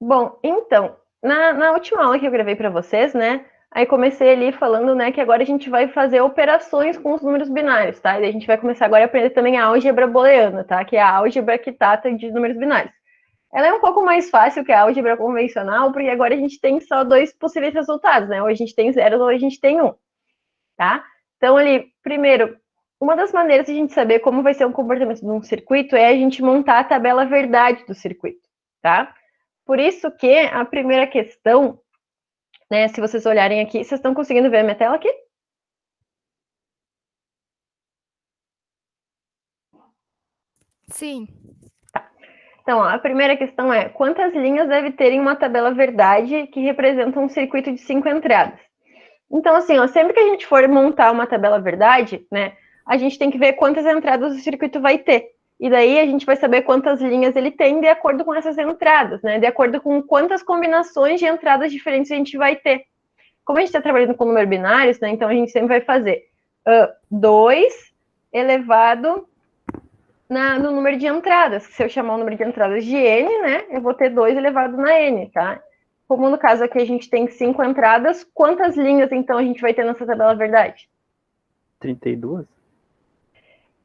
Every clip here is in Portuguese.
Bom, então, na última aula que eu gravei para vocês, né? Aí comecei ali falando, né, que agora a gente vai fazer operações com os números binários, tá? E a gente vai começar agora a aprender também a álgebra booleana, tá? Que é a álgebra que trata de números binários. Ela é um pouco mais fácil que a álgebra convencional, porque agora a gente tem só dois possíveis resultados, né? Ou a gente tem zero ou a gente tem um, tá? Então, ali, primeiro, uma das maneiras de a gente saber como vai ser o comportamento de um circuito é a gente montar a tabela verdade do circuito, tá? Por isso que a primeira questão, né, se vocês olharem aqui, vocês estão conseguindo ver a minha tela aqui? Sim. Então, ó, a primeira questão é: quantas linhas deve ter em uma tabela verdade que representa um circuito de 5 entradas? Então, assim, ó, sempre que a gente for montar uma tabela verdade, né, a gente tem que ver quantas entradas o circuito vai ter. E daí a gente vai saber quantas linhas ele tem de acordo com essas entradas, né? De acordo com quantas combinações de entradas diferentes a gente vai ter. Como a gente está trabalhando com números binários, né? Então a gente sempre vai fazer 2 elevado no número de entradas. Se eu chamar o número de entradas de n, né? Eu vou ter 2 elevado na n, tá? Como no caso aqui a gente tem 5 entradas, quantas linhas então a gente vai ter nessa tabela verdade? 32?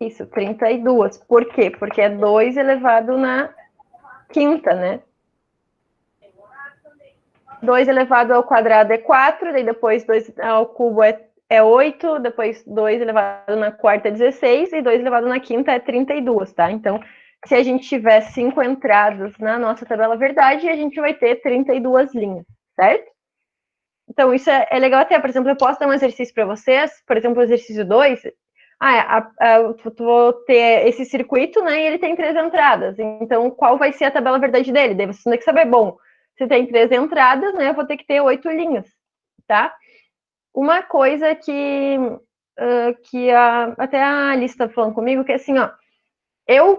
Isso, 32. Por quê? Porque é 2 elevado na quinta, né? 2 elevado ao quadrado é 4, daí depois 2 ao cubo é 8, depois 2 elevado na quarta é 16 e 2 elevado na quinta é 32, tá? Então, se a gente tiver 5 entradas na nossa tabela verdade, a gente vai ter 32 linhas, certo? Então, isso é legal até, por exemplo, eu posso dar um exercício para vocês, por exemplo, o exercício 2, eu vou ter esse circuito, né, e ele tem 3 entradas, então qual vai ser a tabela verdade dele? Daí você tem que saber, bom, se tem 3 entradas, né, eu vou ter que ter 8 linhas, tá? Uma coisa que até a Alice está falando comigo, que é assim, ó,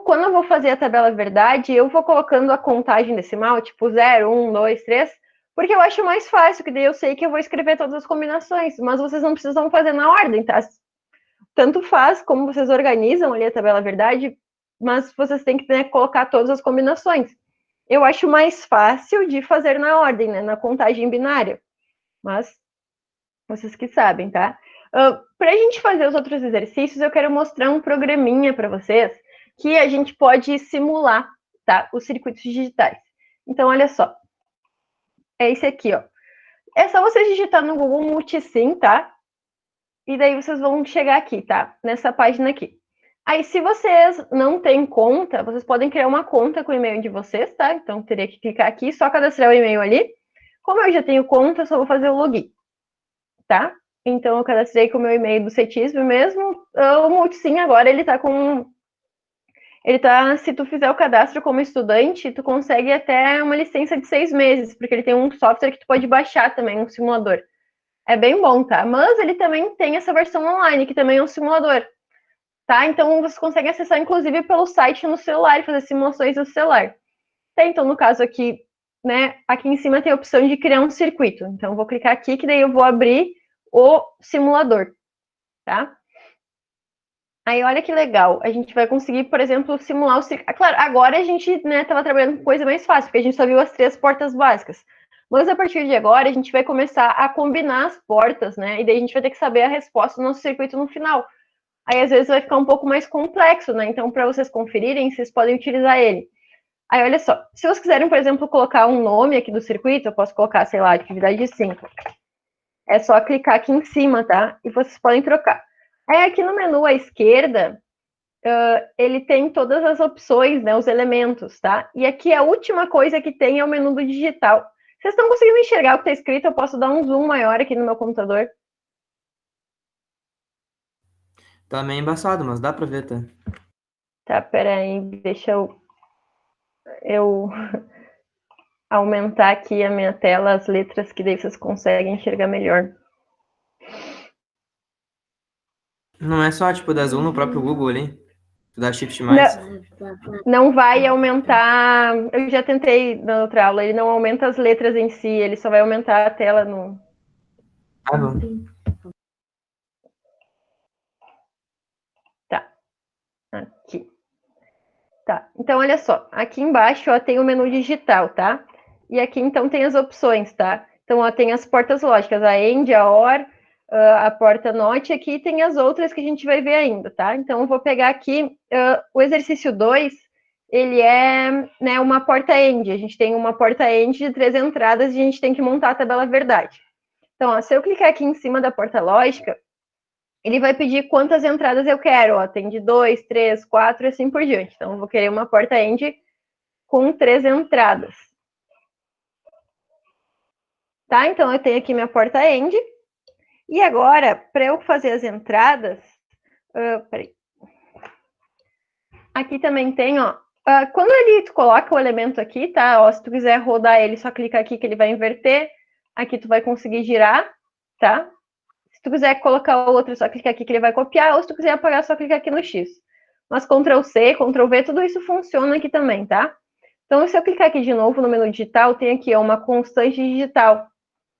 quando eu vou fazer a tabela verdade, eu vou colocando a contagem decimal, tipo 0, 1, 2, 3, porque eu acho mais fácil, que daí eu sei que eu vou escrever todas as combinações, mas vocês não precisam fazer na ordem, tá? Tanto faz como vocês organizam ali a tabela verdade, mas vocês têm que, né, colocar todas as combinações. Eu acho mais fácil de fazer na ordem, né, na contagem binária, mas vocês que sabem, tá? Para a gente fazer os outros exercícios, eu quero mostrar um programinha para vocês que a gente pode simular, tá? Os circuitos digitais. Então, olha só. É esse aqui, ó. É só vocês digitar no Google Multisim, tá? E daí vocês vão chegar aqui, tá? Nessa página aqui. Aí, se vocês não têm conta, vocês podem criar uma conta com o e-mail de vocês, tá? Então, teria que clicar aqui, só cadastrar o e-mail ali. Como eu já tenho conta, eu só vou fazer o login, tá? Então, eu cadastrei com o meu e-mail do CETISB mesmo. O Multisim agora, ele tá com... se tu fizer o cadastro como estudante, tu consegue até uma licença de 6 meses, porque ele tem um software que tu pode baixar também, um simulador. É bem bom, tá? Mas ele também tem essa versão online, que também é um simulador, tá? Então, você consegue acessar, inclusive, pelo site no celular e fazer simulações no celular. Tá, então, no caso aqui, né, aqui em cima tem a opção de criar um circuito. Então, eu vou clicar aqui, que daí eu vou abrir o simulador, tá? Aí, olha que legal. A gente vai conseguir, por exemplo, simular o circuito. Claro, agora a gente, né, tava trabalhando com coisa mais fácil, porque a gente só viu as 3 portas básicas. Mas a partir de agora, a gente vai começar a combinar as portas, né? E daí a gente vai ter que saber a resposta do nosso circuito no final. Aí, às vezes, vai ficar um pouco mais complexo, né? Então, para vocês conferirem, vocês podem utilizar ele. Aí, olha só. Se vocês quiserem, por exemplo, colocar um nome aqui do circuito, eu posso colocar, sei lá, atividade 5. É só clicar aqui em cima, tá? E vocês podem trocar. Aí, aqui no menu à esquerda, ele tem todas as opções, né? Os elementos, tá? E aqui a última coisa que tem é o menu do digital. Vocês estão conseguindo enxergar o que está escrito? Eu posso dar um zoom maior aqui no meu computador. Tá meio embaçado, mas dá pra ver, tá? Tá, peraí, deixa eu aumentar aqui a minha tela, as letras, que daí vocês conseguem enxergar melhor. Não é só, tipo, dar zoom no próprio Google ali. Tu dá shift mais. Não, não vai aumentar. Eu já tentei na outra aula, ele não aumenta as letras em si, ele só vai aumentar a tela no. Ah, bom. Tá, aqui. Tá, então olha só, aqui embaixo ó, tem o menu digital, tá? E aqui, então, tem as opções, tá? Então, ó, tem as portas lógicas, a AND, a OR, a porta NOT, aqui tem as outras que a gente vai ver ainda, tá? Então, eu vou pegar aqui o exercício 2, ele é, né, uma porta AND. A gente tem uma porta AND de 3 entradas e a gente tem que montar a tabela verdade. Então, ó, se eu clicar aqui em cima da porta lógica, ele vai pedir quantas entradas eu quero, ó, tem de 2, 3, 4 e assim por diante. Então, eu vou querer uma porta AND com 3 entradas. Tá? Então, eu tenho aqui minha porta AND. E agora, para eu fazer as entradas, peraí. Aqui também tem, ó, quando ele coloca o elemento aqui, tá? Ó, se tu quiser rodar ele, só clica aqui que ele vai inverter. Aqui tu vai conseguir girar, tá? Se tu quiser colocar o outro, só clicar aqui que ele vai copiar. Ou se tu quiser apagar, só clicar aqui no X. Mas Ctrl C, Ctrl V, tudo isso funciona aqui também, tá? Então, se eu clicar aqui de novo no menu digital, tem aqui ó, uma constante digital,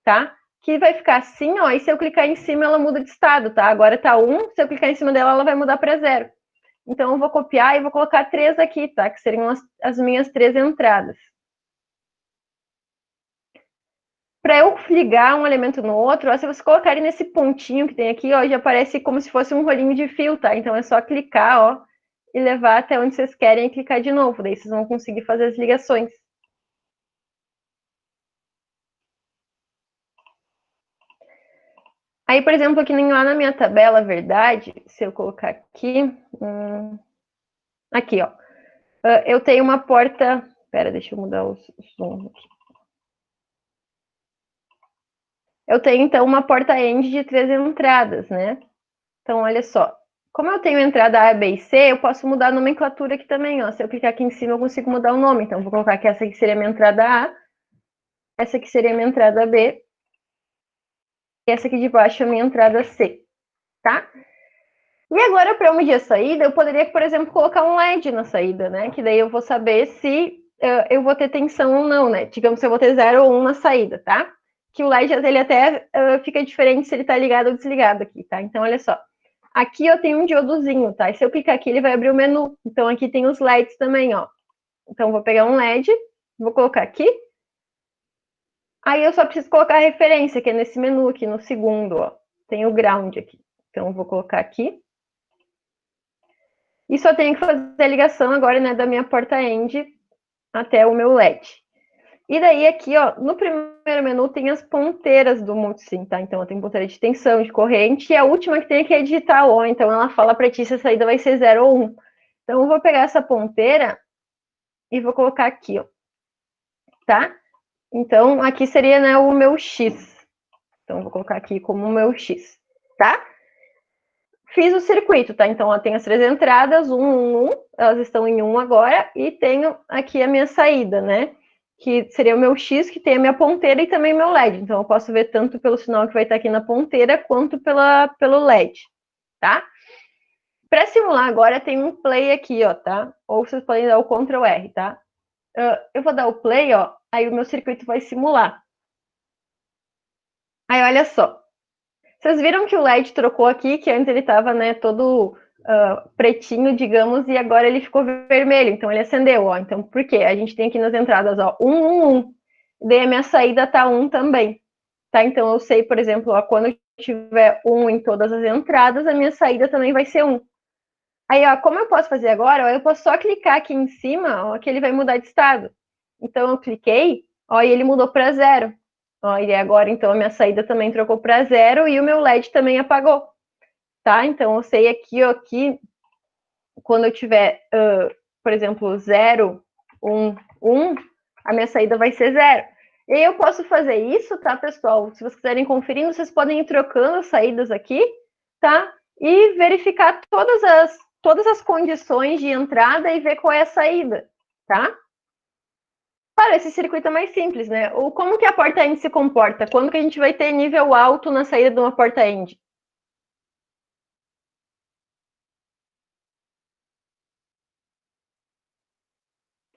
tá? Que vai ficar assim, ó, e se eu clicar em cima, ela muda de estado, tá? Agora tá 1, se eu clicar em cima dela, ela vai mudar para 0. Então, eu vou copiar e vou colocar 3 aqui, tá? Que seriam as minhas 3 entradas. Para eu ligar um elemento no outro, ó, se vocês colocarem nesse pontinho que tem aqui, ó, já aparece como se fosse um rolinho de fio, tá? Então, é só clicar, ó, e levar até onde vocês querem e clicar de novo. Daí vocês vão conseguir fazer as ligações. Aí, por exemplo, aqui lá na minha tabela verdade, se eu colocar aqui, aqui, ó, eu tenho uma porta, espera, deixa eu mudar o som aqui. Eu tenho, então, uma porta AND de 3 entradas, né? Então, olha só, como eu tenho entrada A, B e C, eu posso mudar a nomenclatura aqui também, ó. Se eu clicar aqui em cima, eu consigo mudar o nome. Então, vou colocar que essa aqui seria a minha entrada A, essa aqui seria a minha entrada B, e essa aqui de baixo é a minha entrada C, tá? E agora, para eu medir a saída, eu poderia, por exemplo, colocar um LED na saída, né? Que daí eu vou saber se eu vou ter tensão ou não, né? Digamos se eu vou ter 0 ou 1 na saída, tá? Que o LED, ele até fica diferente se ele tá ligado ou desligado aqui, tá? Então, olha só. Aqui eu tenho um diodozinho, tá? E se eu clicar aqui, ele vai abrir o menu. Então, aqui tem os LEDs também, ó. Então, vou pegar um LED, vou colocar aqui. Aí, eu só preciso colocar a referência, que é nesse menu aqui, no segundo, ó. Tem o ground aqui. Então, eu vou colocar aqui. E só tenho que fazer a ligação agora, né, da minha porta end até o meu LED. E daí aqui, ó, no primeiro menu tem as ponteiras do multisim, tá? Então, eu tenho ponteira de tensão, de corrente, e a última que tem aqui é digital on, então ela fala para ti se a saída vai ser 0 ou 1. Então, eu vou pegar essa ponteira e vou colocar aqui, ó, tá? Então, aqui seria, né, o meu X. Então, eu vou colocar aqui como o meu X, tá? Fiz o circuito, tá? Então, ó, tem as 3 entradas, 1, elas estão em 1 agora, e tenho aqui a minha saída, né? Que seria o meu X, que tem a minha ponteira e também o meu LED. Então, eu posso ver tanto pelo sinal que vai estar aqui na ponteira, quanto pelo LED, tá? Para simular agora, tem um play aqui, ó, tá? Ou vocês podem dar o Ctrl R, tá? Eu vou dar o play, ó, aí o meu circuito vai simular. Aí, olha só. Vocês viram que o LED trocou aqui, que antes ele estava, né, todo pretinho, digamos, e agora ele ficou vermelho, então ele acendeu, ó. Então, por quê? A gente tem aqui nas entradas, ó, 1, 1, 1. Daí a minha saída tá 1 também, tá? Então, eu sei, por exemplo, ó, quando eu tiver 1 em todas as entradas, a minha saída também vai ser 1. Aí, ó, como eu posso fazer agora? Ó, eu posso só clicar aqui em cima, ó, que ele vai mudar de estado. Então, eu cliquei, ó, e ele mudou para 0. Ó, e agora, então, a minha saída também trocou para 0 e o meu LED também apagou, tá? Então, eu sei aqui, ó, que quando eu tiver, por exemplo, 0, 1, 1, a minha saída vai ser 0. E aí eu posso fazer isso, tá, pessoal? Se vocês quiserem conferir, vocês podem ir trocando as saídas aqui, tá? E verificar todas as condições de entrada e ver qual é a saída, tá? Claro, esse circuito é mais simples, né? Ou como que a porta end se comporta? Quando que a gente vai ter nível alto na saída de uma porta end?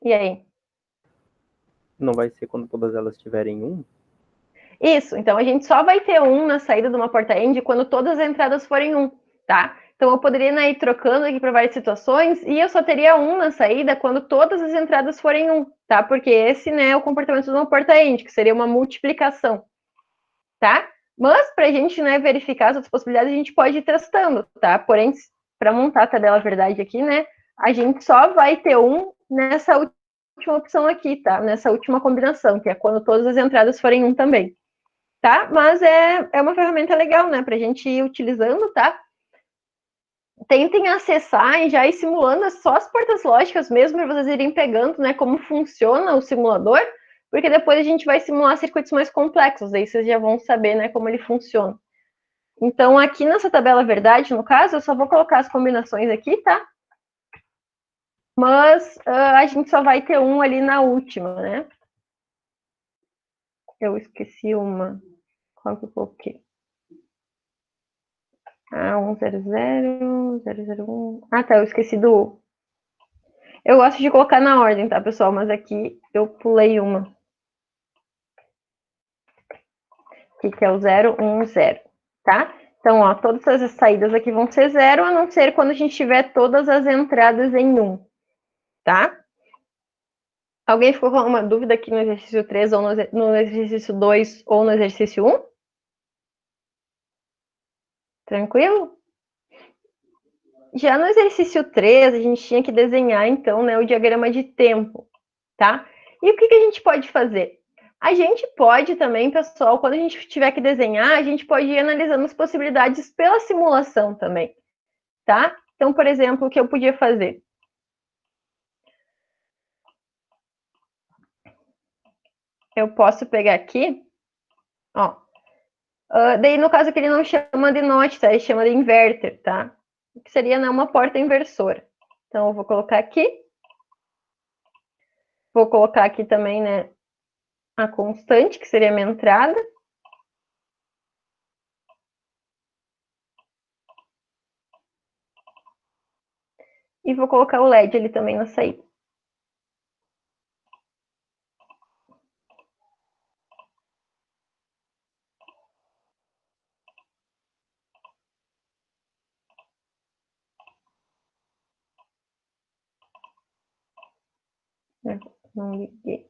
E aí? Não vai ser quando todas elas tiverem 1? Isso, então a gente só vai ter 1 na saída de uma porta end quando todas as entradas forem 1, tá? Então eu poderia, né, ir trocando aqui para várias situações e eu só teria 1 na saída quando todas as entradas forem 1, tá? Porque esse, né, é o comportamento do porta-índice, que seria uma multiplicação, tá? Mas, para a gente, né, verificar as outras possibilidades, a gente pode ir testando, tá? Porém, para montar a tabela verdade aqui, né, a gente só vai ter um nessa última opção aqui, tá? Nessa última combinação, que é quando todas as entradas forem 1 também, tá? Mas é uma ferramenta legal, né, para a gente ir utilizando, tá? Tentem acessar e já ir simulando só as portas lógicas mesmo, para vocês irem pegando, né, como funciona o simulador, porque depois a gente vai simular circuitos mais complexos, aí vocês já vão saber, né, como ele funciona. Então, aqui nessa tabela verdade, no caso, eu só vou colocar as combinações aqui, tá? Mas a gente só vai ter um ali na última, né? Eu esqueci uma. Qual que eu coloquei? 100, 001. Ah, tá, eu esqueci do... Eu gosto de colocar na ordem, tá, pessoal? Mas aqui eu pulei uma. Aqui que é o 010, tá? Então, ó, todas as saídas aqui vão ser 0, a não ser quando a gente tiver todas as entradas em 1, tá? Alguém ficou com alguma dúvida aqui no exercício 3, ou no exercício 2, ou no exercício 1? Tranquilo? Já no exercício 3, a gente tinha que desenhar, então, né, o diagrama de tempo, tá? E o que a gente pode fazer? A gente pode também, pessoal, quando a gente tiver que desenhar, a gente pode ir analisando as possibilidades pela simulação também, tá? Então, por exemplo, o que eu podia fazer? Eu posso pegar aqui, ó. Daí, no caso, que ele não chama de NOT, tá? Ele chama de inverter, tá? Que seria, né, uma porta inversora. Então, eu vou colocar aqui. Vou colocar aqui também, né, a constante, que seria a minha entrada. E vou colocar o LED ali também na saída. Não liguei.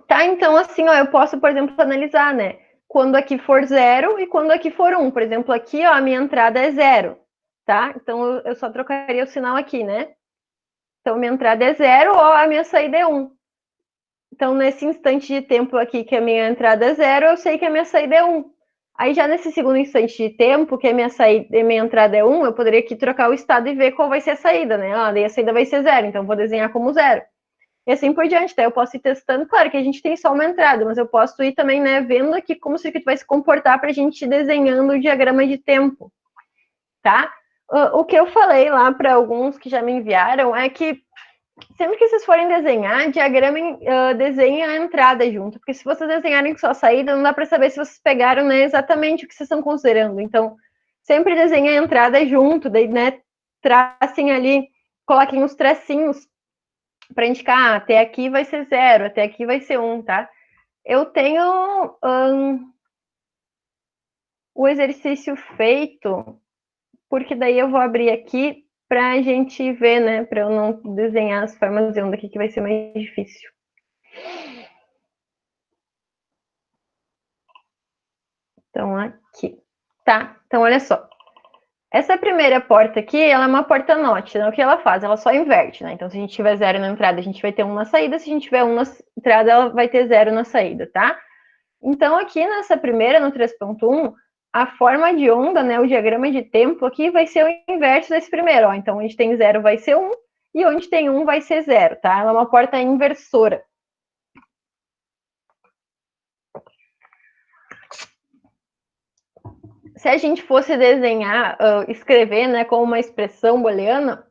Tá, então assim, ó, eu posso, por exemplo, analisar, né? Quando aqui for 0 e quando aqui for 1. Por exemplo, aqui, ó, a minha entrada é 0, tá? Então, eu só trocaria o sinal aqui, né? Então, minha entrada é 0, ó, a minha saída é 1. Então, nesse instante de tempo aqui que a minha entrada é 0, eu sei que a minha saída é 1. Aí, já nesse segundo instante de tempo, que a minha entrada é 1, eu poderia aqui trocar o estado e ver qual vai ser a saída, né? Daí a saída vai ser 0, então eu vou desenhar como 0. E assim por diante, daí eu posso ir testando. Claro que a gente tem só uma entrada, mas eu posso ir também, né, vendo aqui como o circuito vai se comportar para a gente ir desenhando o diagrama de tempo, tá? O que eu falei lá para alguns que já me enviaram é que sempre que vocês forem desenhar, diagramem, desenhem a entrada junto, porque se vocês desenharem só a saída, não dá para saber se vocês pegaram, né, exatamente o que vocês estão considerando. Então, sempre desenhem a entrada junto, daí, né, tracem ali, coloquem os tracinhos para indicar, até aqui vai ser 0, até aqui vai ser 1, tá? Eu tenho o exercício feito, porque daí eu vou abrir aqui para a gente ver, né? Para eu não desenhar as formas de onda aqui, que vai ser mais difícil. Então, aqui. Tá? Então, olha só. Essa primeira porta aqui, ela é uma porta NOT, né? O que ela faz? Ela só inverte, né? Então, se a gente tiver 0 na entrada, a gente vai ter 1 na saída. Se a gente tiver 1 na entrada, ela vai ter 0 na saída, tá? Então, aqui nessa primeira, no 3.1, a forma de onda, né, o diagrama de tempo aqui vai ser o inverso desse primeiro, ó. Então, onde tem 0 vai ser 1, e onde tem 1 vai ser 0, tá? Ela é uma porta inversora. Se a gente fosse desenhar, escrever, né, como uma expressão booleana,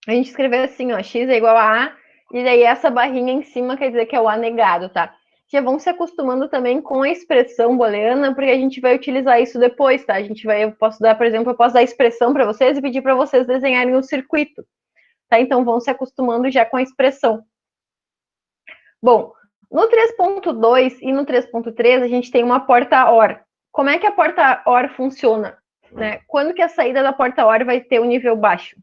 a gente escrever assim, ó, x é igual a A, e daí essa barrinha em cima quer dizer que é o A negado, tá? Já vão se acostumando também com a expressão booleana, porque a gente vai utilizar isso depois, tá? Eu posso dar, por exemplo, eu posso dar a expressão para vocês e pedir para vocês desenharem o circuito, tá? Então, vão se acostumando já com a expressão. Bom, no 3.2 e no 3.3 a gente tem uma porta OR. Como é que a porta OR funciona? Né? Quando que a saída da porta OR vai ter um nível baixo?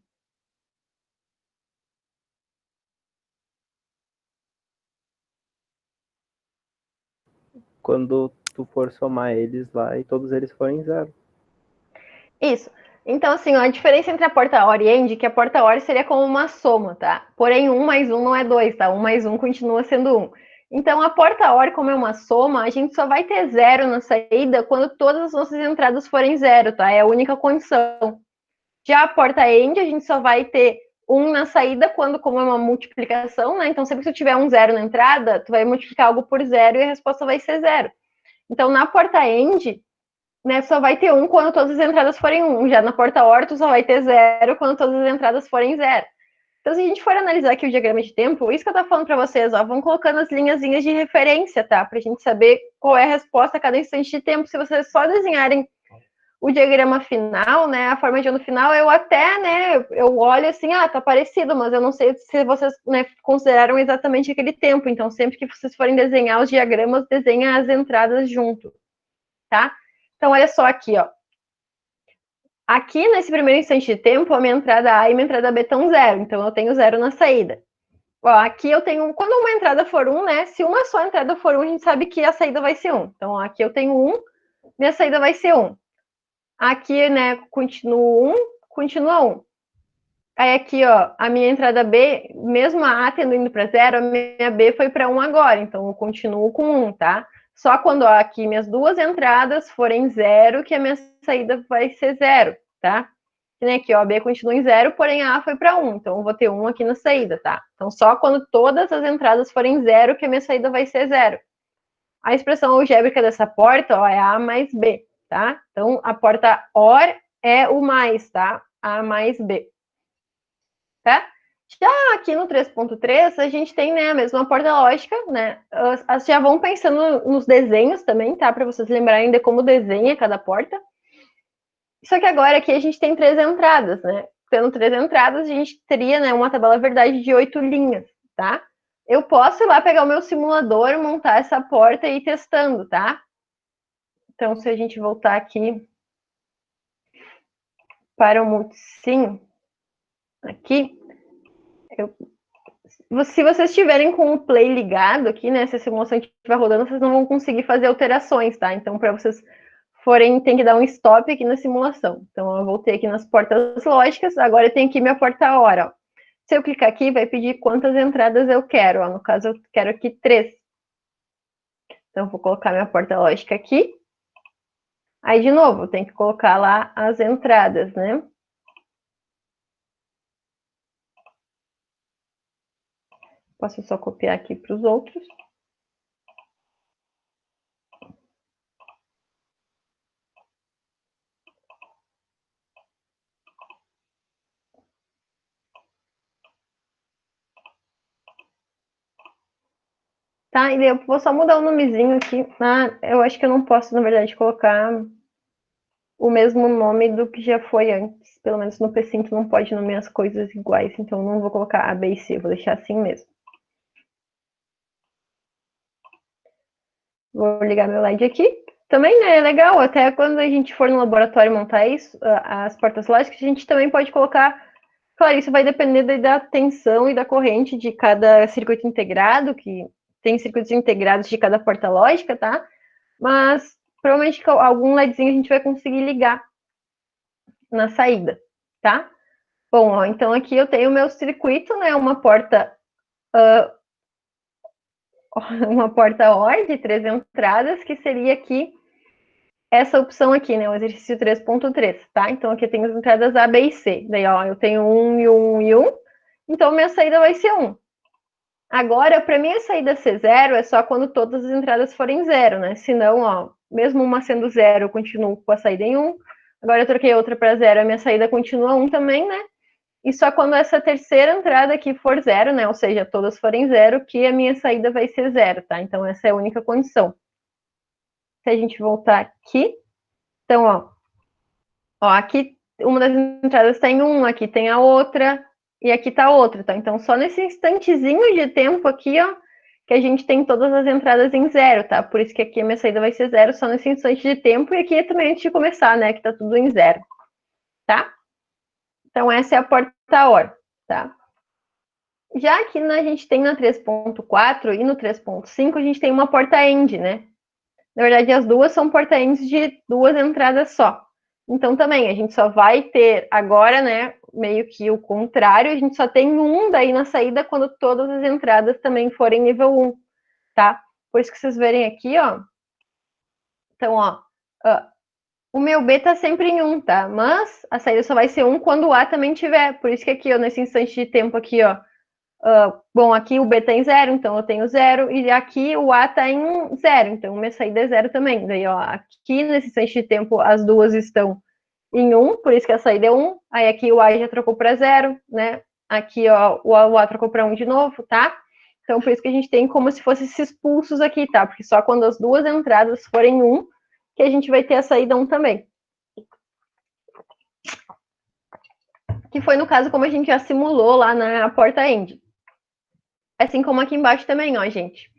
Quando tu for somar eles lá e todos eles forem zero. Isso. Então, assim, ó, a diferença entre a porta OR e END é que a porta OR seria como uma soma, tá? Porém, 1 mais 1 não é 2, tá? 1 mais 1 continua sendo 1. Então, a porta OR, como é uma soma, a gente só vai ter zero na saída quando todas as nossas entradas forem zero, tá? É a única condição. Já a porta END, a gente só vai ter 1 na saída quando, como é uma multiplicação, né? Então, sempre que tu tiver um zero na entrada, tu vai multiplicar algo por zero e a resposta vai ser zero. Então, na porta END, né, só vai ter 1 quando todas as entradas forem 1. Já na porta OR, tu só vai ter 0 quando todas as entradas forem 0. Então, se a gente for analisar aqui o diagrama de tempo, isso que eu tô falando para vocês, ó, vão colocando as linhazinhas de referência, tá? Pra gente saber qual é a resposta a cada instante de tempo. Se vocês só desenharem o diagrama final, né, a forma de ano final, eu até, né, eu olho assim, ah, tá parecido, mas eu não sei se vocês, né, consideraram exatamente aquele tempo. Então, sempre que vocês forem desenhar os diagramas, desenha as entradas junto, tá? Então, olha só aqui, ó. Aqui, nesse primeiro instante de tempo, a minha entrada A e minha entrada B estão zero. Então, eu tenho zero na saída. Ó, aqui eu tenho... Quando uma entrada for 1, né? Se uma só entrada for 1, a gente sabe que a saída vai ser 1. Então, ó, aqui eu tenho 1, minha saída vai ser 1. Aqui, né, continua 1, continua 1. Aí aqui, ó, a minha entrada B, mesmo a A tendo ido para 0, a minha B foi para 1 agora. Então, eu continuo com 1, tá? Só quando ó, aqui minhas duas entradas forem 0, que a minha saída vai ser 0, tá? E aqui, ó, a B continua em 0, porém a A foi para 1. Então, eu vou ter 1 aqui na saída, tá? Então, só quando todas as entradas forem 0, que a minha saída vai ser 0. A expressão algébrica dessa porta, ó, é A mais B, tá? Então, a porta OR é o mais, tá? A mais B. Tá? Já aqui no 3.3, a gente tem, né, a mesma porta lógica, né? As já vão pensando nos desenhos também, tá? Para vocês lembrarem de como desenha cada porta. Só que agora aqui a gente tem 3 entradas, né? Tendo 3 entradas, a gente teria, né, uma tabela verdade de 8 linhas, tá? Eu posso ir lá pegar o meu simulador, montar essa porta e ir testando, tá? Então, se a gente voltar aqui para o Multisim, aqui, se vocês estiverem com o play ligado aqui, né, se a simulação estiver rodando, vocês não vão conseguir fazer alterações, tá? Então, para vocês forem, tem que dar um stop aqui na simulação. Então, eu voltei aqui nas portas lógicas, agora eu tenho aqui minha porta hora, ó. Se eu clicar aqui, vai pedir quantas entradas eu quero, ó. No caso, eu quero aqui 3. Então, vou colocar minha porta lógica aqui. Aí, de novo, eu tenho que colocar lá as entradas, né? Posso só copiar aqui para os outros. Tá, e eu vou só mudar o nomezinho aqui. Ah, eu acho que eu não posso, na verdade, colocar o mesmo nome do que já foi antes. Pelo menos no P5 não pode nomear as coisas iguais, então não vou colocar A, B e C, vou deixar assim mesmo. Vou ligar meu LED aqui. Também, né, é legal, até quando a gente for no laboratório montar isso, as portas lógicas, a gente também pode colocar. Claro, isso vai depender da tensão e da corrente de cada circuito integrado, que tem circuitos integrados de cada porta lógica, tá? Mas provavelmente algum LEDzinho a gente vai conseguir ligar na saída, tá? Bom, ó, então aqui eu tenho o meu circuito, né? Uma porta OR de 3 entradas, que seria aqui essa opção aqui, né? O exercício 3.3, tá? Então aqui eu tenho as entradas A, B e C. Daí, ó, eu tenho 1 e 1 e 1. Então minha saída vai ser 1. Agora, para minha saída ser 0, é só quando todas as entradas forem 0, né? Senão, ó, mesmo uma sendo 0, eu continuo com a saída em 1. Agora eu troquei outra para 0, a minha saída continua 1 também, né? E só quando essa terceira entrada aqui for 0, né? Ou seja, todas forem 0, que a minha saída vai ser 0, tá? Então, essa é a única condição. Se a gente voltar aqui, então, ó, aqui uma das entradas tem 1, aqui tem a outra, e aqui tá outra, tá? Então, só nesse instantezinho de tempo aqui, ó, que a gente tem todas as entradas em zero, tá? Por isso que aqui a minha saída vai ser zero só nesse instante de tempo, e aqui também antes de começar, né? Que tá tudo em zero, tá? Então, essa é a porta-OR, tá? Já aqui a gente tem na 3.4 e no 3.5 a gente tem uma porta-end, né? Na verdade, as duas são porta-ends de duas entradas só. Então, também, a gente só vai ter agora, né, meio que o contrário, a gente só tem um daí na saída quando todas as entradas também forem nível 1, tá? Por isso que vocês verem aqui, ó. Então, ó, o meu B tá sempre em 1, tá? Mas a saída só vai ser 1 quando o A também tiver. Por isso que aqui, ó, nesse instante de tempo aqui, ó, bom, aqui o B tá em 0, então eu tenho 0, e aqui o A tá em 0, então minha saída é 0 também. Daí, ó, aqui nesse instante de tempo as duas estão em 1, por isso que a saída é 1. Aí aqui o A já trocou para 0, né? Aqui, ó, o A trocou para 1 de novo, tá? Então, por isso que a gente tem como se fossem esses pulsos aqui, tá? Porque só quando as duas entradas forem 1, que a gente vai ter a saída 1 também. Que foi, no caso, como a gente já simulou lá na porta end. Assim como aqui embaixo também, ó, gente.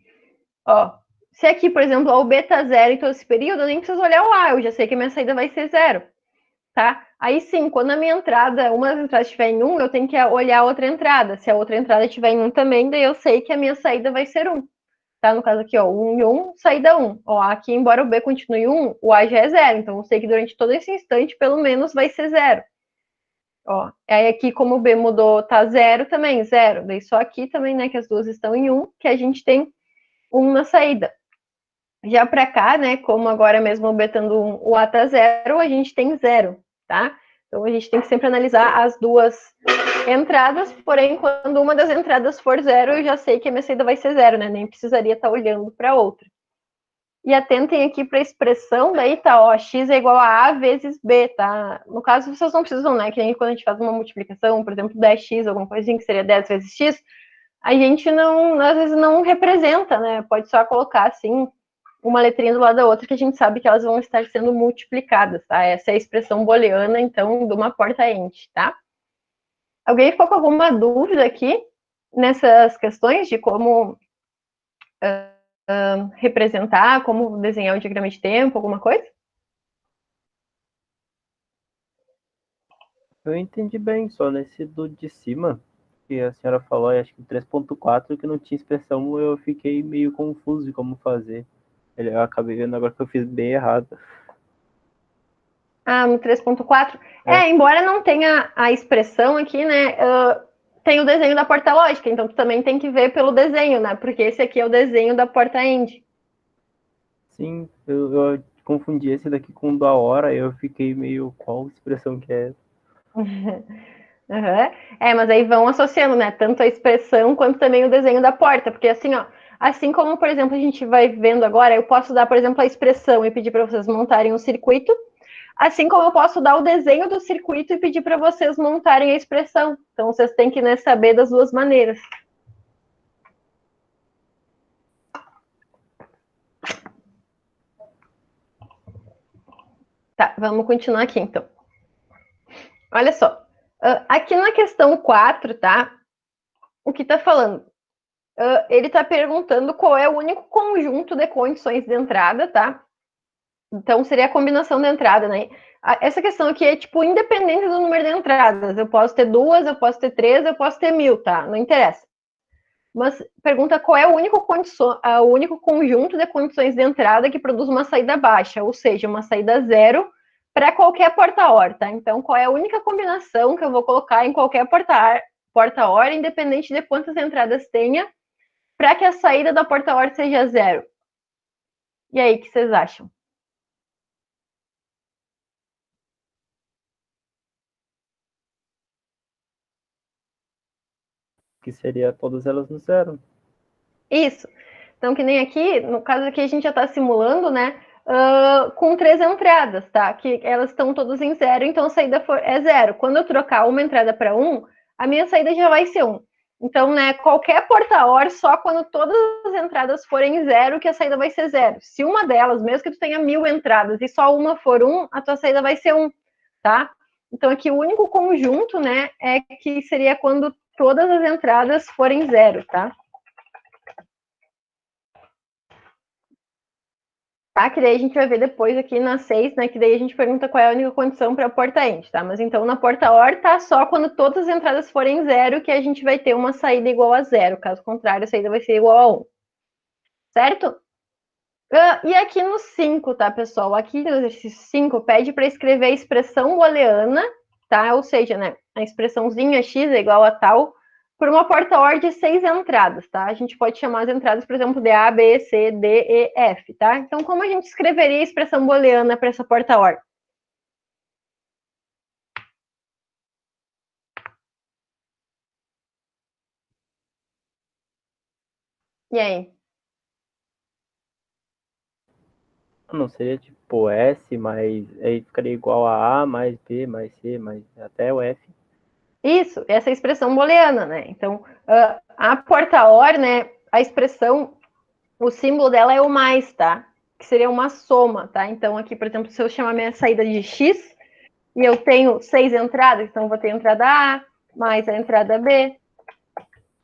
Ó, se aqui, por exemplo, o B tá 0 em todo esse período, eu nem preciso olhar o A, eu já sei que a minha saída vai ser 0, tá? Aí sim, quando a minha entrada, uma das entradas estiver em 1, eu tenho que olhar a outra entrada. Se a outra entrada estiver em 1 também, daí eu sei que a minha saída vai ser 1. Tá? No caso aqui, ó, 1 e 1, saída 1. Ó, aqui, embora o B continue 1, o A já é 0. Então, eu sei que durante todo esse instante, pelo menos, vai ser 0. Ó, aí aqui, como o B mudou, tá 0 também, 0. Daí só aqui também, né, que as duas estão em 1, que a gente tem 1 na saída. Já para cá, né, como agora mesmo o B estando 1, o A tá 0, a gente tem 0, tá? Então, a gente tem que sempre analisar as duas entradas, porém, quando uma das entradas for 0, eu já sei que a minha saída vai ser 0, né? Nem precisaria estar olhando para outra. E atentem aqui para a expressão, daí tá, ó, x é igual a A vezes B, tá? No caso, vocês não precisam, né? Que nem quando a gente faz uma multiplicação, por exemplo, 10x, alguma coisinha que seria 10 vezes x, a gente não, às vezes não representa, né? Pode só colocar assim, uma letrinha do lado da outra, que a gente sabe que elas vão estar sendo multiplicadas, tá? Essa é a expressão booleana, então, de uma porta-ente, tá? Alguém ficou com alguma dúvida aqui nessas questões de como representar, como desenhar o diagrama de tempo, alguma coisa? Eu entendi bem, só nesse do de cima, que a senhora falou, acho que 3.4, que não tinha expressão, eu fiquei meio confuso de como fazer. Eu acabei vendo agora que eu fiz bem errado. Ah, no 3.4? Embora não tenha a expressão aqui, né, tem o desenho da porta lógica, então tu também tem que ver pelo desenho, né, porque esse aqui é o desenho da porta end. Sim, eu confundi esse daqui com o da hora, eu fiquei meio, qual expressão que é essa? Uhum. Mas aí vão associando, né? Tanto a expressão quanto também o desenho da porta, porque assim, ó, assim como, por exemplo, a gente vai vendo agora, eu posso dar, por exemplo, a expressão e pedir para vocês montarem um circuito, assim como eu posso dar o desenho do circuito e pedir para vocês montarem a expressão. Então, vocês têm que, né, saber das duas maneiras. Tá, vamos continuar aqui, então. Olha só. Aqui na questão 4, tá? O que tá falando? Ele tá perguntando qual é o único conjunto de condições de entrada, tá? Então, seria a combinação de entrada, né? Essa questão aqui é, tipo, independente do número de entradas. Eu posso ter 2, eu posso ter 3, eu posso ter 1000, tá? Não interessa. Mas pergunta qual é o único conjunto de condições de entrada que produz uma saída baixa, ou seja, uma saída zero para qualquer porta-OR, tá? Então, qual é a única combinação que eu vou colocar em qualquer porta-OR, independente de quantas entradas tenha, para que a saída da porta-OR seja zero? E aí, o que vocês acham? Que seria todas elas no zero. Isso. Então, que nem aqui, no caso aqui a gente já está simulando, né? Com 3 entradas, tá? Que elas estão todas em 0, então a saída é 0. Quando eu trocar uma entrada para 1, a minha saída já vai ser 1. Então, né, qualquer porta-OR, só quando todas as entradas forem 0, que a saída vai ser 0. Se uma delas, mesmo que tu tenha 1000 entradas e só uma for 1, a tua saída vai ser 1, tá? Então, aqui o único conjunto, né, é que seria quando todas as entradas forem 0, tá? tá? Que daí a gente vai ver depois aqui na 6, né? Que daí a gente pergunta qual é a única condição para a porta end, tá? Mas então na porta OR tá só quando todas as entradas forem 0 que a gente vai ter uma saída igual a 0. Caso contrário, a saída vai ser igual a 1. Certo? E aqui no 5, tá, pessoal? Aqui no exercício 5 pede para escrever a expressão booleana, tá? Ou seja, né, a expressãozinha x é igual a tal, por uma porta OR de 6 entradas, tá? A gente pode chamar as entradas, por exemplo, de A, B, C, D, E, F, tá? Então, como a gente escreveria a expressão booleana para essa porta OR? E aí? Não seria tipo S, mas aí ficaria igual a mais B, mais C, mais até o F. Isso, essa é a expressão booleana, né? Então, a porta OR, né, a expressão, o símbolo dela é o mais, tá? Que seria uma soma, tá? Então, aqui, por exemplo, se eu chamar minha saída de x, e eu tenho 6 entradas, então eu vou ter a entrada A, mais a entrada B,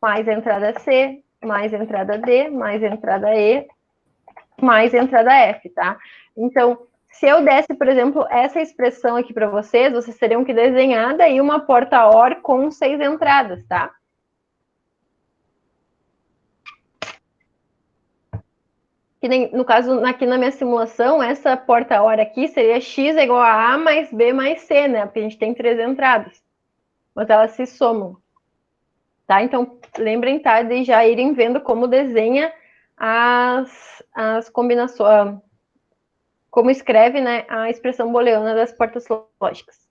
mais a entrada C, mais a entrada D, mais a entrada E, mais a entrada F, tá? Então, se eu desse, por exemplo, essa expressão aqui para vocês, vocês teriam que desenhar daí uma porta OR com 6 entradas, tá? Que nem, no caso, aqui na minha simulação, essa porta OR aqui seria x é igual a A mais B mais C, né? Porque a gente tem 3 entradas. Mas elas se somam. Tá? Então, lembrem, tá, de já irem vendo como desenha as combinações, como escreve, né, a expressão booleana das portas lógicas.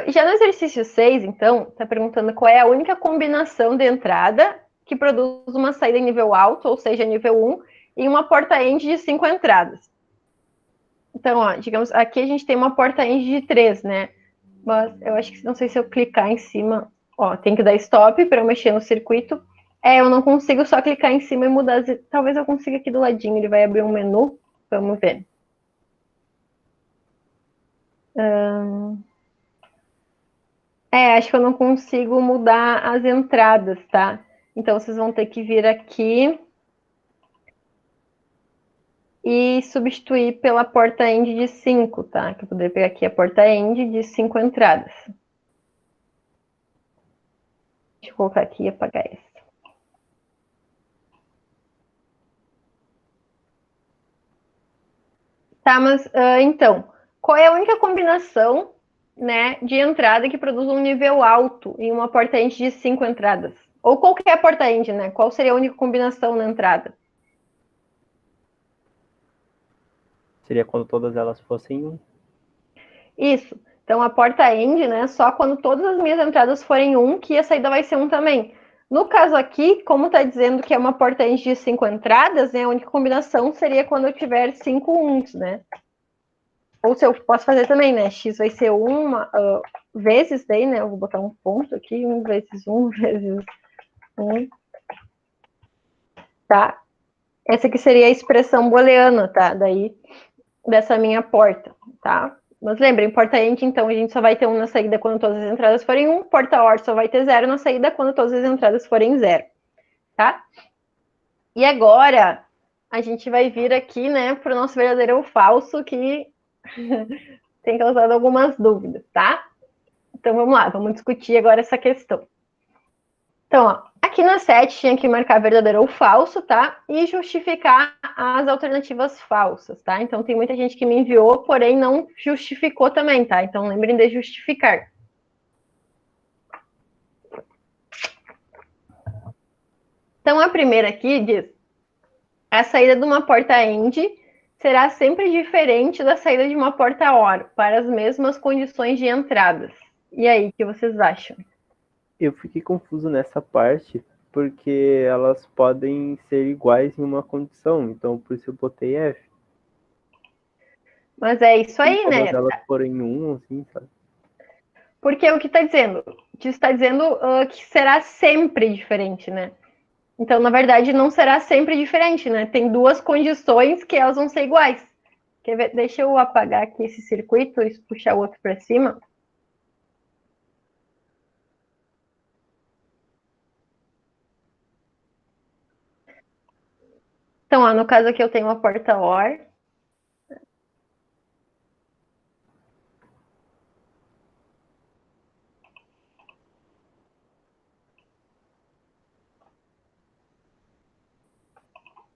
Já no exercício 6, então, está perguntando qual é a única combinação de entrada que produz uma saída em nível alto, ou seja, nível 1, e uma porta end de 5 entradas. Então, ó, digamos, aqui a gente tem uma porta end de 3, né? Mas eu acho que não sei se eu clicar em cima, ó, tem que dar stop para eu mexer no circuito. Eu não consigo só clicar em cima e mudar. Talvez eu consiga aqui do ladinho, ele vai abrir um menu. Vamos ver. Acho que eu não consigo mudar as entradas, tá? Então vocês vão ter que vir aqui e substituir pela porta end de 5, tá? Que eu poderia pegar aqui a porta end de 5 entradas. Deixa eu colocar aqui e apagar essa. Tá, mas então, qual é a única combinação, né, de entrada que produz um nível alto em uma porta end de 5 entradas? Ou qualquer porta end, né? Qual seria a única combinação na entrada? Seria quando todas elas fossem 1. Isso. Então, a porta end, né, só quando todas as minhas entradas forem 1, que a saída vai ser 1 também. No caso aqui, como está dizendo que é uma porta end de 5 entradas, né, a única combinação seria quando eu tiver 5 uns, né? Ou se eu posso fazer também, né? X vai ser 1 vezes daí, né? Eu vou botar um ponto aqui, 1 vezes 1 vezes 1. Tá? Essa aqui seria a expressão booleana, tá? Daí, dessa minha porta, tá? Mas lembrem, porta end, então, a gente só vai ter 1 na saída quando todas as entradas forem 1. Porta OR só vai ter 0 na saída quando todas as entradas forem 0. Tá? E agora, a gente vai vir aqui, né, para o nosso verdadeiro ou falso, que tem causado algumas dúvidas, tá? Então, vamos lá, vamos discutir agora essa questão. Então, ó, aqui na 7 tinha que marcar verdadeiro ou falso, tá? E justificar as alternativas falsas, tá? Então, tem muita gente que me enviou, porém não justificou também, tá? Então, lembrem de justificar. Então, a primeira aqui diz: a saída de uma porta end será sempre diferente da saída de uma porta OR, para as mesmas condições de entradas. E aí, o que vocês acham? Eu fiquei confuso nessa parte, porque elas podem ser iguais em uma condição, então por isso eu botei F. Mas é isso aí, Todas né? elas forem 1, assim, sabe? Porque o que está dizendo? Está dizendo que será sempre diferente, né? Então, na verdade, não será sempre diferente, né? Tem duas condições que elas vão ser iguais. Quer ver? Deixa eu apagar aqui esse circuito e puxar o outro para cima. Então, ó, no caso aqui eu tenho uma porta OR.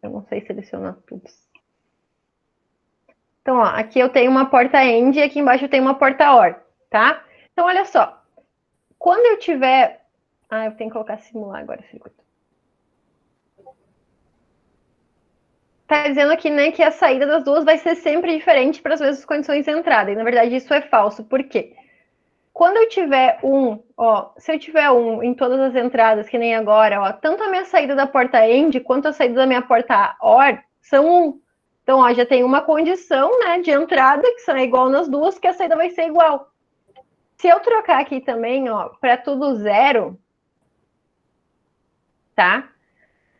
Eu não sei selecionar tudo. Então, ó, aqui eu tenho uma porta END e aqui embaixo eu tenho uma porta OR, tá? Então, olha só. Quando eu tiver... Ah, eu tenho que colocar simular agora o circuito. Tá dizendo aqui, né, que a saída das duas vai ser sempre diferente para as mesmas condições de entrada. E, na verdade, isso é falso. Por quê? Quando eu tiver se eu tiver em todas as entradas, que nem agora, ó, tanto a minha saída da porta END quanto a saída da minha porta OR são 1. Então, ó, já tem uma condição, né, de entrada, que são igual nas duas, que a saída vai ser igual. Se eu trocar aqui também, ó, para tudo 0, tá?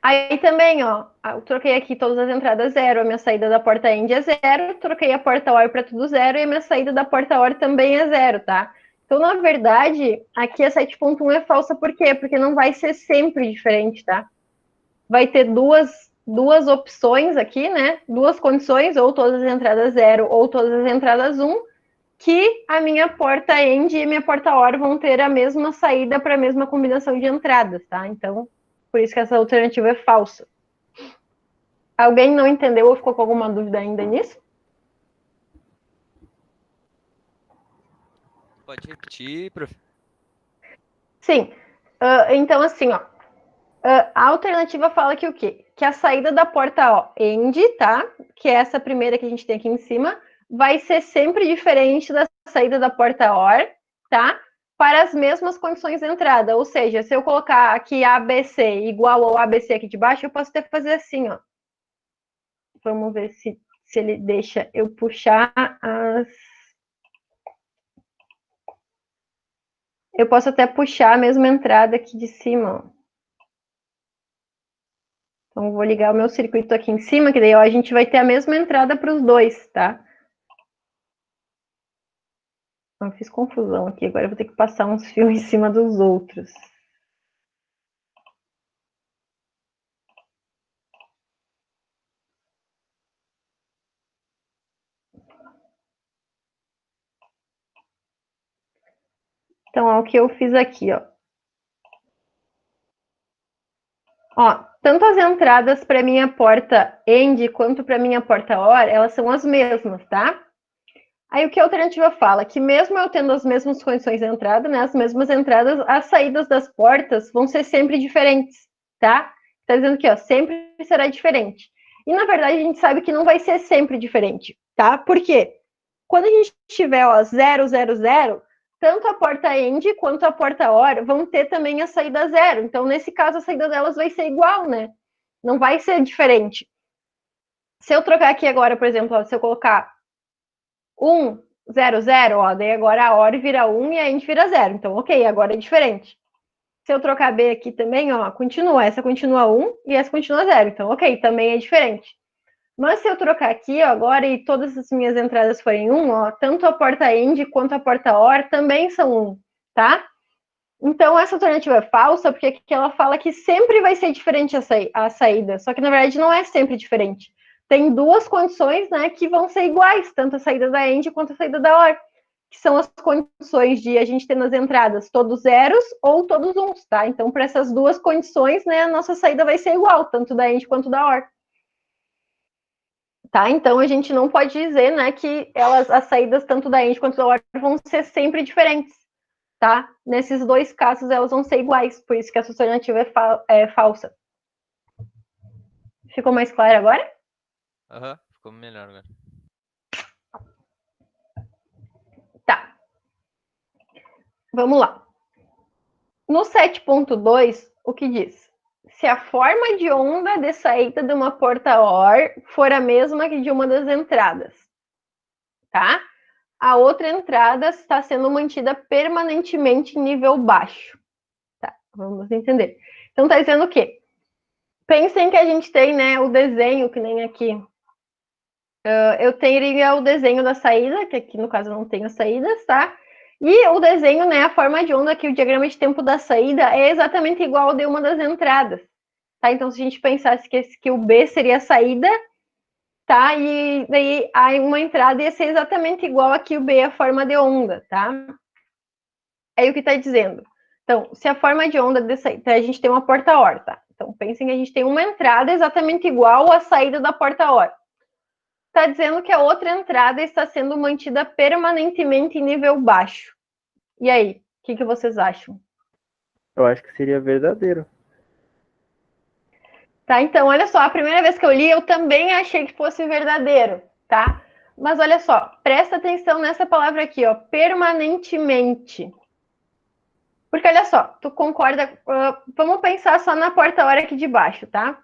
Aí também, ó, eu troquei aqui todas as entradas 0, a minha saída da porta END é 0, troquei a porta OR para tudo 0 e a minha saída da porta OR também é 0, tá? Então, na verdade, aqui a 7.1 é falsa, por quê? Porque não vai ser sempre diferente, tá? Vai ter duas opções aqui, né? Duas condições, ou todas as entradas 0 ou todas as entradas 1, que a minha porta END e a minha porta OR vão ter a mesma saída para a mesma combinação de entradas, tá? Então, por isso que essa alternativa é falsa. Alguém não entendeu ou ficou com alguma dúvida ainda nisso? Pode repetir, prof. Sim. Então, assim, ó. A alternativa fala que o quê? Que a saída da porta END, tá? Que é essa primeira que a gente tem aqui em cima, vai ser sempre diferente da saída da porta OR, tá? Para as mesmas condições de entrada. Ou seja, se eu colocar aqui ABC igual ao ABC aqui de baixo, eu posso até fazer assim, ó. Vamos ver se ele deixa eu puxar as... Eu posso até puxar a mesma entrada aqui de cima, ó. Então, vou ligar o meu circuito aqui em cima, que daí ó, a gente vai ter a mesma entrada para os dois, tá? Eu fiz confusão aqui, agora eu vou ter que passar uns fios em cima dos outros. Então, ó, o que eu fiz aqui, ó. Ó, tanto as entradas para minha porta END quanto para minha porta OR, elas são as mesmas, tá? Aí o que a alternativa fala? Que mesmo eu tendo as mesmas condições de entrada, né, as mesmas entradas, as saídas das portas vão ser sempre diferentes, tá? Tá dizendo que, ó, sempre será diferente. E, na verdade, a gente sabe que não vai ser sempre diferente, tá? Por quê? Quando a gente tiver, ó, 0, 0, 0, tanto a porta END quanto a porta OR vão ter também a saída 0. Então, nesse caso, a saída delas vai ser igual, né? Não vai ser diferente. Se eu trocar aqui agora, por exemplo, ó, se eu colocar 1, 0, 0, ó, daí agora a OR vira 1 e a END vira 0. Então, ok, agora é diferente. Se eu trocar B aqui também, ó, continua. Essa continua 1 e essa continua 0. Então, ok, também é diferente. Mas se eu trocar aqui, ó, agora, e todas as minhas entradas forem 1, ó, tanto a porta END quanto a porta OR também são 1, tá? Então, essa alternativa é falsa, porque aqui ela fala que sempre vai ser diferente a saída. Só que, na verdade, não é sempre diferente. Tem duas condições, né, que vão ser iguais, tanto a saída da END quanto a saída da OR, que são as condições de a gente ter nas entradas todos zeros ou todos uns, tá? Então, para essas duas condições, né, a nossa saída vai ser igual, tanto da END quanto da OR. Tá? Então, a gente não pode dizer, né, que as saídas tanto da END quanto da OR vão ser sempre diferentes, tá? Nesses dois casos, elas vão ser iguais, por isso que essa alternativa é falsa. Ficou mais claro agora? Aham, ficou melhor agora. Tá. Vamos lá. No 7.2, o que diz? Se a forma de onda de saída de uma porta OR for a mesma que de uma das entradas, tá? A outra entrada está sendo mantida permanentemente em nível baixo. Tá, vamos entender. Então, tá dizendo o quê? Pensem que a gente tem, né, o desenho, que nem aqui. Eu teria o desenho da saída, que aqui no caso não tem as saídas, tá? E o desenho, né, a forma de onda aqui, o diagrama de tempo da saída é exatamente igual ao de uma das entradas. Tá? Então, se a gente pensasse que o B seria a saída, tá? E daí uma entrada ia ser exatamente igual aqui o B, a forma de onda, tá? Aí o que está dizendo? Então, se a forma de onda de saída, a gente tem uma porta-OR, tá? Então, pensem que a gente tem uma entrada exatamente igual à saída da porta-OR. Está dizendo que a outra entrada está sendo mantida permanentemente em nível baixo. E aí, o que vocês acham? Eu acho que seria verdadeiro. Tá, então, olha só, a primeira vez que eu li, eu também achei que fosse verdadeiro, tá? Mas olha só, presta atenção nessa palavra aqui, ó, permanentemente. Porque olha só, tu concorda, vamos pensar só na porta-hora aqui de baixo, tá?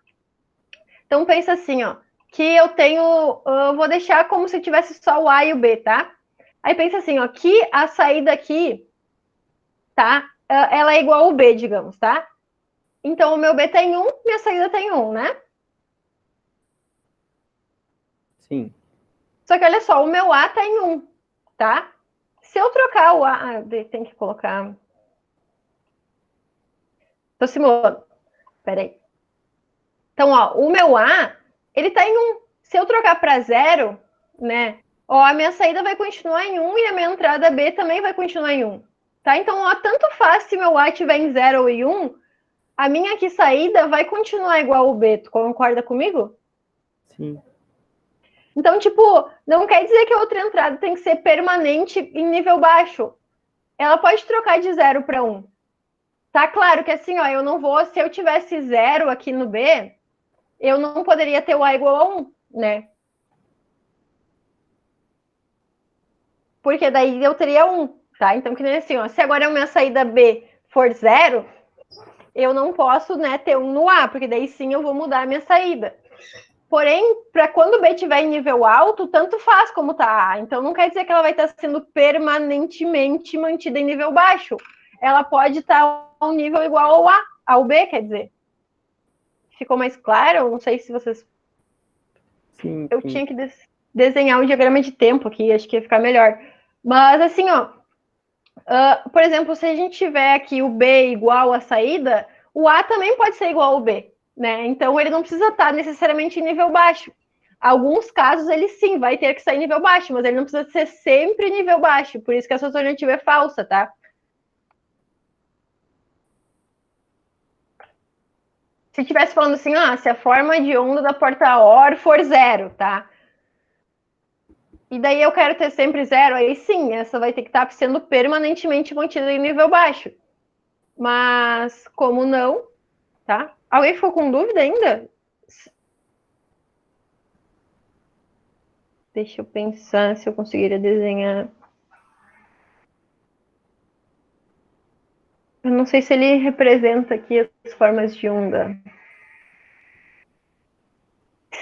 Então pensa assim, ó, que eu tenho, vou deixar como se tivesse só o A e o B, tá? Aí pensa assim, ó, que a saída aqui, tá? Ela é igual ao B, digamos, tá? Então o meu B tem 1, minha saída tem 1, né? Sim. Só que olha só, o meu A tem 1, tá? Se eu trocar o A, tem que colocar... Tô simulando. Peraí. Então, ó, o meu A, ele tá em 1. Se eu trocar para 0, né? Ó, a minha saída vai continuar em 1 e a minha entrada B também vai continuar em 1. Tá? Então, ó, tanto faz se meu A estiver em 0 ou em 1, a minha aqui saída vai continuar igual ao B. Tu concorda comigo? Sim. Então, tipo, não quer dizer que a outra entrada tem que ser permanente em nível baixo. Ela pode trocar de 0 para 1. Tá claro que assim, ó, eu não vou... Se eu tivesse 0 aqui no B, eu não poderia ter o A igual a 1, né? Porque daí eu teria 1, tá? Então, que nem assim, ó, se agora a minha saída B for 0, eu não posso, né, ter 1 no A, porque daí sim eu vou mudar a minha saída. Porém, para quando o B estiver em nível alto, tanto faz como tá A. Então, não quer dizer que ela vai estar sendo permanentemente mantida em nível baixo. Ela pode estar a um nível igual ao A, ao B, quer dizer. Ficou mais claro? Não sei se vocês... Sim, Eu sim. tinha que desenhar um diagrama de tempo aqui, acho que ia ficar melhor. Mas, assim, ó, por exemplo, se a gente tiver aqui o B igual à saída, o A também pode ser igual ao B, né? Então, ele não precisa estar necessariamente em nível baixo. Alguns casos, ele sim vai ter que estar em nível baixo, mas ele não precisa ser sempre em nível baixo. Por isso que essa alternativa é falsa, tá? Se estivesse falando assim, se a forma de onda da porta OR for 0, tá? E daí eu quero ter sempre 0, aí sim, essa vai ter que estar sendo permanentemente mantida em nível baixo. Mas, como não, tá? Alguém ficou com dúvida ainda? Deixa eu pensar se eu conseguiria desenhar. Eu não sei se ele representa aqui as formas de onda.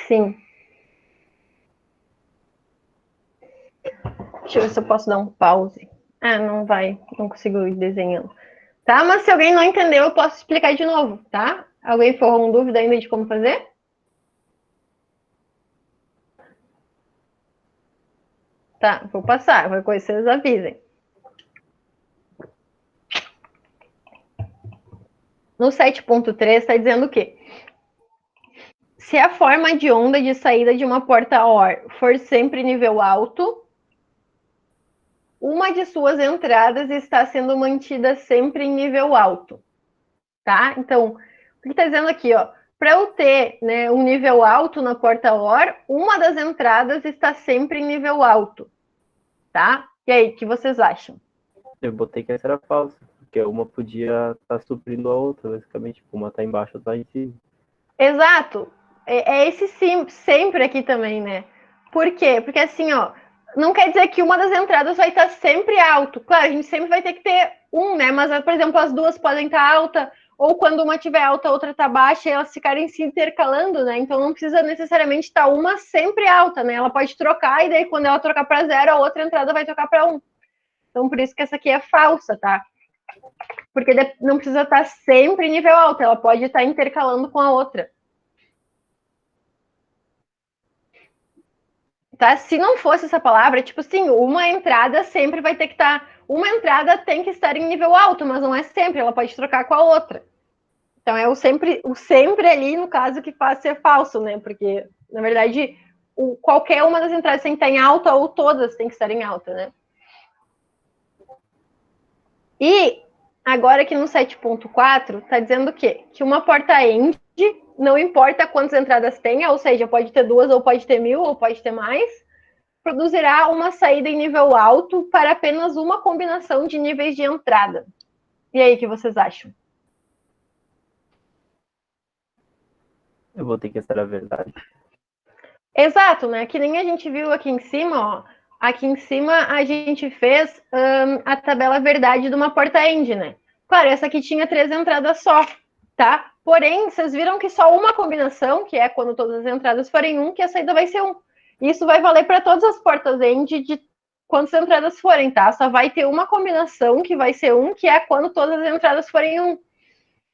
Sim. Deixa eu ver se eu posso dar um pause. Não vai. Não consigo ir desenhando. Tá? Mas se alguém não entendeu, eu posso explicar de novo, tá? Alguém ficou com dúvida ainda de como fazer? Tá, vou passar. Qualquer coisa vocês avisem. No 7.3 está dizendo o quê? Se a forma de onda de saída de uma porta OR for sempre nível alto, uma de suas entradas está sendo mantida sempre em nível alto, tá? Então, o que está dizendo aqui, ó? Para eu ter, né, um nível alto na porta OR, uma das entradas está sempre em nível alto, tá? E aí, o que vocês acham? Eu botei que essa era falsa, porque uma podia estar suprindo a outra, basicamente. Tipo, uma tá embaixo, outra tá em cima. Exato. É esse sim, sempre aqui também, né? Por quê? Porque assim, ó, não quer dizer que uma das entradas vai estar sempre alto. Claro, a gente sempre vai ter que ter um, né? Mas, por exemplo, as duas podem estar alta, ou quando uma tiver alta, a outra está baixa, e elas ficarem se intercalando, né? Então não precisa necessariamente estar uma sempre alta, né? Ela pode trocar, e daí quando ela trocar para 0, a outra entrada vai trocar para 1. Então, por isso que essa aqui é falsa, tá? Porque não precisa estar sempre em nível alto, ela pode estar intercalando com a outra. Tá? Se não fosse essa palavra, tipo assim, uma entrada sempre vai ter que estar... Uma entrada tem que estar em nível alto, mas não é sempre, ela pode trocar com a outra. Então é o sempre ali, no caso, que faz ser falso, né? Porque, na verdade, qualquer uma das entradas tem que estar em alta ou todas tem que estar em alta, né? E agora aqui no 7.4 está dizendo o quê? Que uma porta end, não importa quantas entradas tenha, ou seja, pode ter 2, ou pode ter 1000, ou pode ter mais, produzirá uma saída em nível alto para apenas uma combinação de níveis de entrada. E aí, o que vocês acham? Eu vou ter que ser a verdade. Exato, né? Que nem a gente viu aqui em cima, ó. Aqui em cima a gente fez a tabela verdade de uma porta end, né? Claro, essa aqui tinha 3 entradas só, tá? Porém, vocês viram que só uma combinação, que é quando todas as entradas forem 1, que a saída vai ser 1. Isso vai valer para todas as portas end de quantas entradas forem, tá? Só vai ter uma combinação que vai ser 1, que é quando todas as entradas forem 1.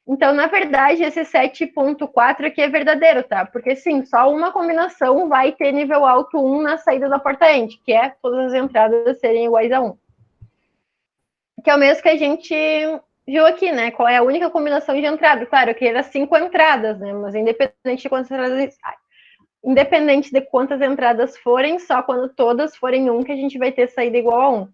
Então, na verdade, esse 7.4 aqui é verdadeiro, tá? Porque, sim, só uma combinação vai ter nível alto 1 na saída da porta end, que é todas as entradas serem iguais a 1. Que é o mesmo que a gente viu aqui, né? Qual é a única combinação de entrada? Claro que era 5 entradas, né? Mas independente de quantas entradas forem, só quando todas forem 1 que a gente vai ter saída igual a 1.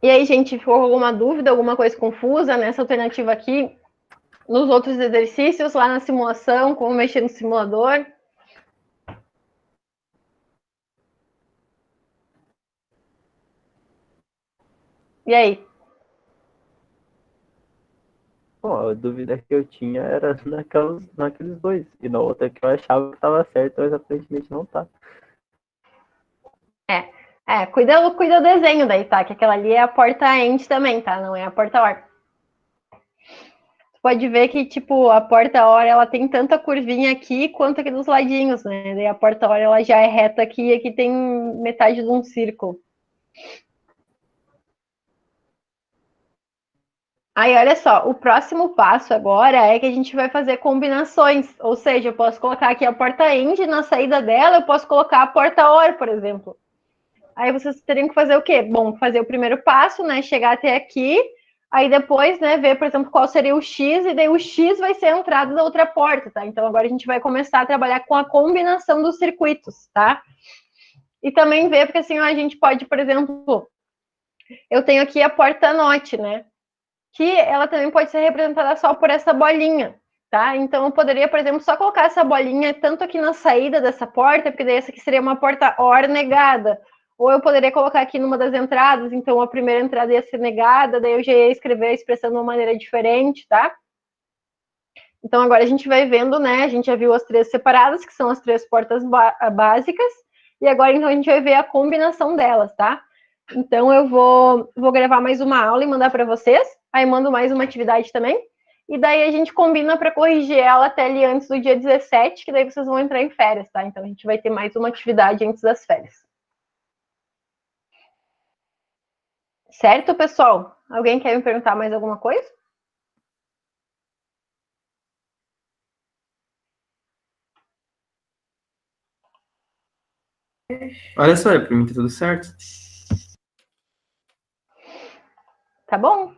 E aí, gente, ficou alguma dúvida, alguma coisa confusa nessa alternativa aqui? Nos outros exercícios, lá na simulação, como mexer no simulador? E aí? Bom, a dúvida que eu tinha era naqueles dois. E na outra que eu achava que estava certo, mas aparentemente não tá. Cuida do desenho daí, tá? Que aquela ali é a porta end também, tá? Não é a porta OR. Pode ver que, tipo, a porta OR, ela tem tanta curvinha aqui quanto aqui dos ladinhos, né? Daí a porta OR, ela já é reta aqui e aqui tem metade de um círculo. Aí, olha só, o próximo passo agora é que a gente vai fazer combinações. Ou seja, eu posso colocar aqui a porta end, na saída dela eu posso colocar a porta OR, por exemplo. Aí vocês teriam que fazer o quê? Bom, fazer o primeiro passo, né? Chegar até aqui, aí depois, né, ver, por exemplo, qual seria o X, e daí o X vai ser a entrada da outra porta, tá? Então agora a gente vai começar a trabalhar com a combinação dos circuitos, tá? E também ver, porque assim, a gente pode, por exemplo, eu tenho aqui a porta NOT, né? Que ela também pode ser representada só por essa bolinha, tá? Então eu poderia, por exemplo, só colocar essa bolinha tanto aqui na saída dessa porta, porque daí essa aqui seria uma porta OR negada. Ou eu poderia colocar aqui numa das entradas, então a primeira entrada ia ser negada, daí eu já ia escrever a expressão de uma maneira diferente, tá? Então agora a gente vai vendo, né? A gente já viu as 3 separadas, que são as 3 portas básicas, e agora então a gente vai ver a combinação delas, tá? Então eu vou gravar mais uma aula e mandar para vocês, aí mando mais uma atividade também, e daí a gente combina para corrigir ela até ali antes do dia 17, que daí vocês vão entrar em férias, tá? Então a gente vai ter mais uma atividade antes das férias. Certo, pessoal? Alguém quer me perguntar mais alguma coisa? Olha só, pra mim tá tudo certo. Tá bom?